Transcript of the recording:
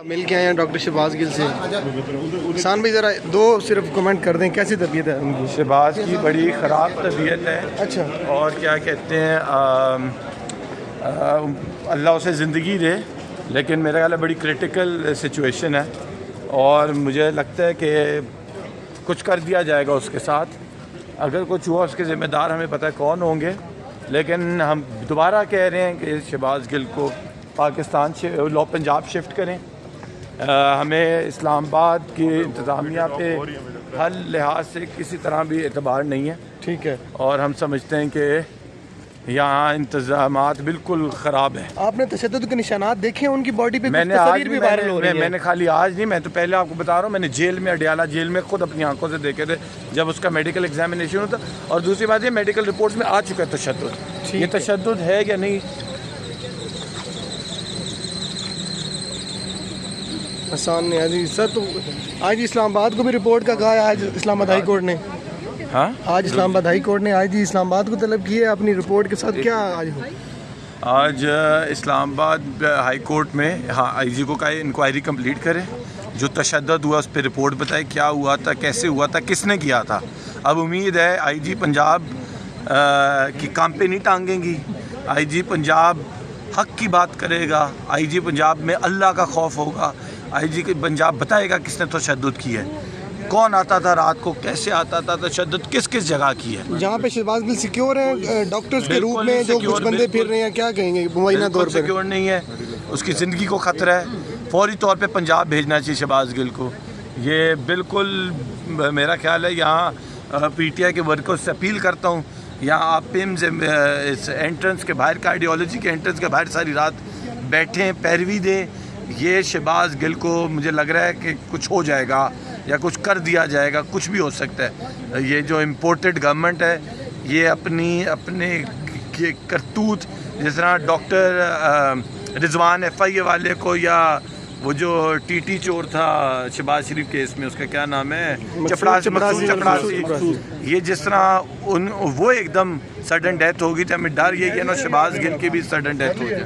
مل کے آئے ہیں ڈاکٹر شہباز گل سے. حسان بھائی ذرا دو صرف کمنٹ کر دیں, کیسی طبیعت ہے ان کی؟ شہباز کی بڑی خراب طبیعت ہے. اچھا. اور کیا کہتے ہیں اللہ اسے زندگی دے, لیکن میرا خیال ہے بڑی کریٹیکل سچویشن ہے اور مجھے لگتا ہے کہ کچھ کر دیا جائے گا اس کے ساتھ. اگر کچھ ہوا اس کے ذمہ دار ہمیں پتہ ہے کون ہوں گے, لیکن ہم دوبارہ کہہ رہے ہیں کہ شہباز گل کو پاکستان پنجاب شفٹ کریں. ہمیں اسلام آباد کی انتظامیہ پہ ہر لحاظ سے کسی طرح بھی اعتبار نہیں ہے. ٹھیک ہے. اور ہم سمجھتے ہیں کہ یہاں انتظامات بالکل خراب ہیں. آپ نے تشدد کے نشانات دیکھے ہیں ان کی باڈی پہ؟ میں نے تصاویر بھی وائرل ہو رہی ہیں. میں نے خالی آج نہیں, میں تو پہلے آپ کو بتا رہا ہوں, میں نے جیل میں اڈیالہ جیل میں خود اپنی آنکھوں سے دیکھے تھے جب اس کا میڈیکل ایگزامینیشن ہوتا. اور دوسری بات یہ میڈیکل رپورٹس میں آ چکا ہے تشدد. یہ تشدد ہے یا نہیں؟ حسان نے سر تو آج اسلام آباد کو بھی رپورٹ کا کہا ہے. آج اسلام آباد ہائی کورٹ نے آج اسلام آباد ہائی کورٹ نے آج اسلام آباد کو طلب کی ہے اپنی رپورٹ کے ساتھ. کیا آج اسلام آباد ہائی کورٹ میں آئی جی کو کہا انکوائری کمپلیٹ کرے, جو تشدد ہوا اس پہ رپورٹ بتائے, کیا ہوا تھا, کیسے ہوا تھا, کس نے کیا تھا. اب امید ہے آئی جی پنجاب کی کام پہ نہیں ٹانگیں گی. آئی جی پنجاب حق کی بات کرے گا. آئی جی پنجاب میں اللہ کا خوف ہوگا. آئی جی پنجاب بتائے گا کس نے تشدد کی ہے, کون آتا تھا رات کو, کیسے آتا تھا, تشدد کس کس جگہ کی ہے. جہاں پہ شہباز گل سیکیور ہیں ڈاکٹرز کے روپ میں, جو کچھ بندے پھر رہے ہیں, کیا کہیں گے مبینہ طور پر؟ سیکیور نہیں ہے, اس کی زندگی کو خطرہ ہے. فوری طور پہ پنجاب بھیجنا چاہیے شہباز گل کو. یہ بالکل میرا خیال ہے. یہاں پی ٹی آئی کے ورکرز سے اپیل کرتا ہوں, یہاں آپ پیمز اس انٹرنس کے باہر, کارڈیولوجی کے انٹرنس کے باہر ساری رات بیٹھیں, پیروی دیں. یہ شہباز گل کو مجھے لگ رہا ہے کہ کچھ ہو جائے گا یا کچھ کر دیا جائے گا, کچھ بھی ہو سکتا ہے. یہ جو امپورٹڈ گورنمنٹ ہے یہ اپنے کرتوت, جس طرح ڈاکٹر رضوان ایف آئی اے والے کو, یا وہ جو ٹی ٹی چور تھا شہباز شریف کیس میں, اس کا کیا نام ہے, چپڑاسی, یہ جس طرح وہ ایک دم سڈن ڈیتھ ہوگی, تو ہمیں ڈر یہی ہے نا شہباز گل کی بھی سڈن ڈیتھ ہو جائے.